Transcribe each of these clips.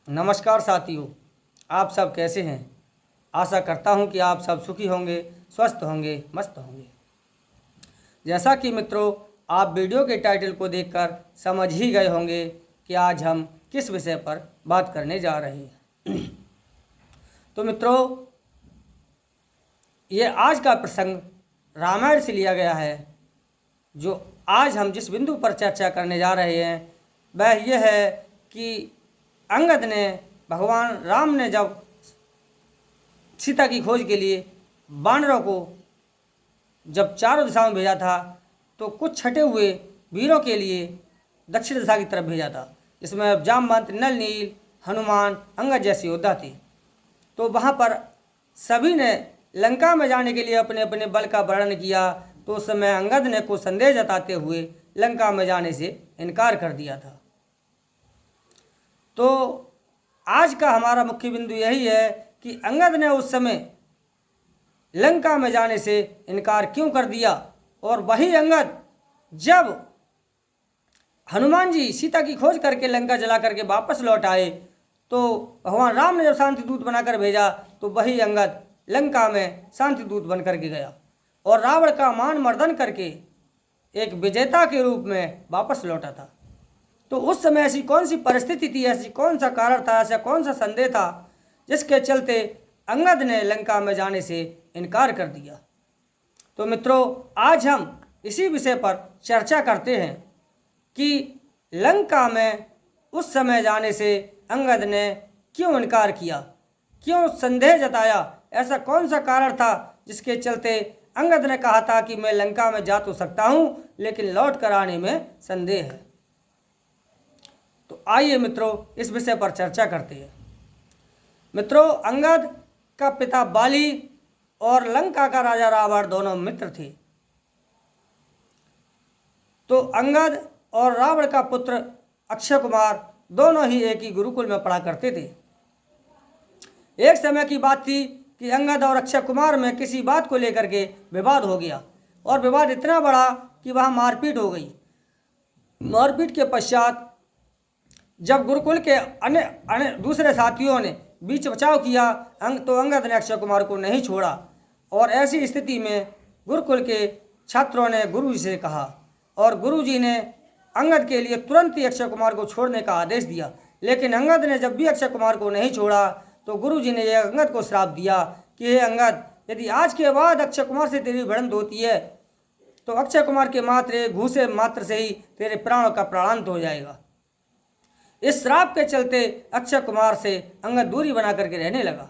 नमस्कार साथियों, आप सब कैसे हैं। आशा करता हूं कि आप सब सुखी होंगे, स्वस्थ होंगे, मस्त होंगे। जैसा कि मित्रों, आप वीडियो के टाइटल को देखकर समझ ही गए होंगे कि आज हम किस विषय पर बात करने जा रहे हैं। तो मित्रों, ये आज का प्रसंग रामायण से लिया गया है। जो आज हम जिस बिंदु पर चर्चा करने जा रहे हैं वह यह है कि अंगद ने, भगवान राम ने जब सीता की खोज के लिए वानरों को जब चारों दिशाओं में भेजा था तो कुछ छटे हुए वीरों के लिए दक्षिण दिशा की तरफ भेजा था, जिसमें जामवंत, नल नील, हनुमान, अंगद जैसे योद्धा थे। तो वहाँ पर सभी ने लंका में जाने के लिए अपने अपने बल का वर्णन किया। तो उस समय अंगद ने कुछ संदेह जताते हुए लंका में जाने से इनकार कर दिया था। तो आज का हमारा मुख्य बिंदु यही है कि अंगद ने उस समय लंका में जाने से इनकार क्यों कर दिया, और वही अंगद जब हनुमान जी सीता की खोज करके लंका जला करके वापस लौट आए तो भगवान राम ने जब शांति दूत बनाकर भेजा तो वही अंगद लंका में शांति दूत बन करके गया और रावण का मान मर्दन करके एक विजेता के रूप में वापस लौटा था। तो उस समय ऐसी कौन सी परिस्थिति थी, ऐसी कौन सा कारण था, ऐसा कौन सा संदेह था जिसके चलते अंगद ने लंका में जाने से इनकार कर दिया। तो मित्रों, आज हम इसी विषय पर चर्चा करते हैं कि लंका में उस समय जाने से अंगद ने क्यों इनकार किया, क्यों संदेह जताया, ऐसा कौन सा कारण था जिसके चलते अंगद ने कहा था कि मैं लंका में जा तो सकता हूं लेकिन लौट कर आने में संदेह है। तो आइए मित्रों, इस विषय पर चर्चा करते हैं। मित्रों, अंगद का पिता बाली और लंका का राजा रावण दोनों मित्र थे। तो अंगद और रावण का पुत्र अक्षय कुमार दोनों ही एक ही गुरुकुल में पढ़ा करते थे। एक समय की बात थी कि अंगद और अक्षय कुमार में किसी बात को लेकर के विवाद हो गया और विवाद इतना बड़ा कि वहाँ मारपीट हो गई। मारपीट के पश्चात जब गुरुकुल के अन्य दूसरे साथियों ने बीच बचाव किया तो अंगद ने अक्षय कुमार को नहीं छोड़ा और ऐसी स्थिति में गुरुकुल के छात्रों ने गुरु जी से कहा और गुरु जी ने अंगद के लिए तुरंत ही अक्षय कुमार को छोड़ने का आदेश दिया। लेकिन अंगद ने जब भी अक्षय कुमार को नहीं छोड़ा तो गुरु जी ने यह अंगद को श्राप दिया कि हे अंगद, यदि आज के बाद अक्षय कुमार से तेरी भिड़ंत होती है तो अक्षय कुमार के मात्र घूसे मात्र से ही तेरे प्राणों का प्राणांत हो जाएगा। इस श्राप के चलते अक्षय कुमार से अंगद दूरी बना करके रहने लगा।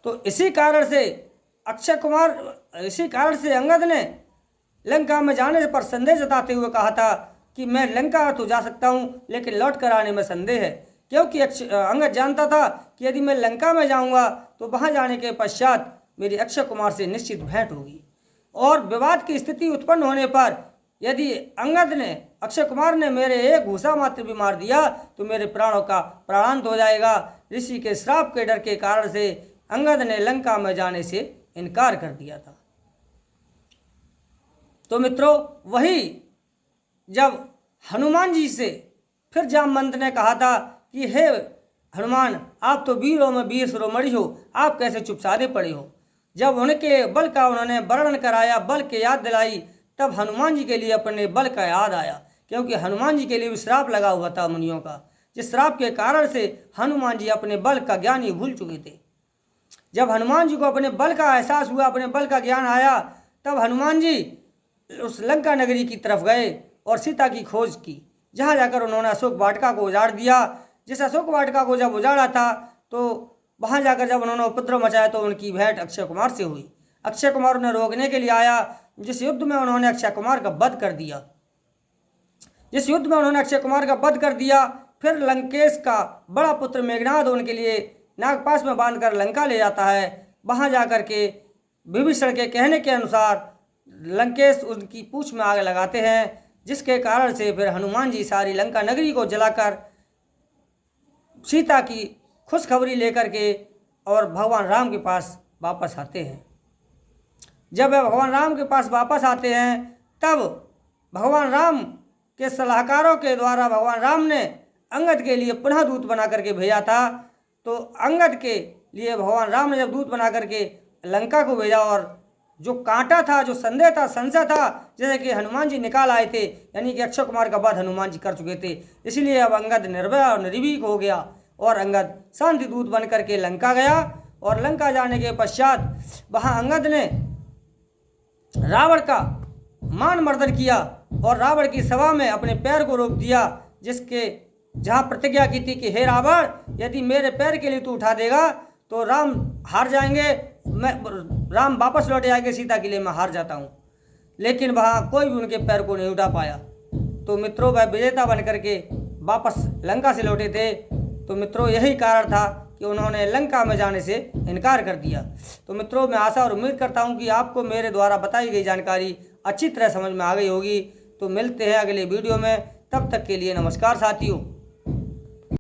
तो इसी कारण से अंगद ने लंका में जाने पर संदेह जताते हुए कहा था कि मैं लंका तो जा सकता हूं लेकिन लौट कर आने में संदेह है, क्योंकि अंगद जानता था कि यदि मैं लंका में जाऊंगा तो वहां जाने के पश्चात मेरी अक्षय कुमार से निश्चित भेंट होगी और विवाद की स्थिति उत्पन्न होने पर यदि अंगद ने, अक्षय कुमार ने मेरे एक घूसा मात्र भी मार दिया तो मेरे प्राणों का प्राणांत हो जाएगा। ऋषि के श्राप के डर के कारण से अंगद ने लंका में जाने से इनकार कर दिया था। तो मित्रों, वही जब हनुमान जी से फिर जामवंत ने कहा था कि हे हनुमान, आप तो वीरों में वीर शिरोमणि हो, आप कैसे चुप साधे पड़े हो। जब उनके बल का उन्होंने वर्णन कराया, बल के याद दिलाई, तब हनुमान जी के लिए अपने बल का याद आया, क्योंकि हनुमान जी के लिए श्राप लगा हुआ था मुनियों का, जिस श्राप के कारण से हनुमान जी अपने बल का ज्ञान ही भूल चुके थे। जब हनुमान जी को अपने बल का एहसास हुआ, अपने बल का ज्ञान आया, तब हनुमान जी उस लंका नगरी की तरफ गए और सीता की खोज की, जहाँ जाकर उन्होंने अशोक वाटिका को उजाड़ दिया। जिस अशोक वाटिका को जब उजाड़ा था तो वहाँ जाकर जब उन्होंने उपद्रव मचाया तो उनकी भेंट अक्षय कुमार से हुई। अक्षय कुमार उन्हें रोकने के लिए आया, जिस युद्ध में उन्होंने अक्षय कुमार का वध कर दिया। फिर लंकेश का बड़ा पुत्र मेघनाद उनके लिए नागपाश में बांधकर लंका ले जाता है। वहाँ जाकर के विभीषण के कहने के अनुसार लंकेश उनकी पूंछ में आग लगाते हैं, जिसके कारण से फिर हनुमान जी सारी लंका नगरी को जलाकर सीता की खुशखबरी लेकर के और भगवान राम के पास वापस आते हैं। जब वे भगवान राम के पास वापस आते हैं तब भगवान राम के सलाहकारों के द्वारा भगवान राम ने अंगद के लिए पुनः दूत बना करके भेजा था। तो अंगद के लिए भगवान राम ने जब दूत बना करके लंका को भेजा, और जो कांटा था, जो संदेह था, संशय था, जैसे कि हनुमान जी निकाल आए थे, यानी कि अक्षय कुमार का वध हनुमान जी कर चुके थे, इसलिए अब अंगद निर्भय और निर्भीक हो गया और अंगद शांति दूत बन करके लंका गया। और लंका जाने के पश्चात वहाँ अंगद ने रावण का मान मर्दन किया और रावण की सभा में अपने पैर को रोक दिया, जिसके जहाँ प्रतिज्ञा की थी कि हे रावण, यदि मेरे पैर के लिए तू उठा देगा तो राम हार जाएंगे, मैं राम वापस लौट आएंगे सीता के लिए, मैं हार जाता हूँ। लेकिन वहाँ कोई भी उनके पैर को नहीं उठा पाया। तो मित्रों, वह विजेता बन करके वापस लंका से लौटे थे। तो मित्रों, यही कारण था कि उन्होंने लंका में जाने से इनकार कर दिया। तो मित्रों, मैं आशा और उम्मीद करता हूँ कि आपको मेरे द्वारा बताई गई जानकारी अच्छी तरह समझ में आ गई होगी। तो मिलते हैं अगले वीडियो में, तब तक के लिए नमस्कार साथियों।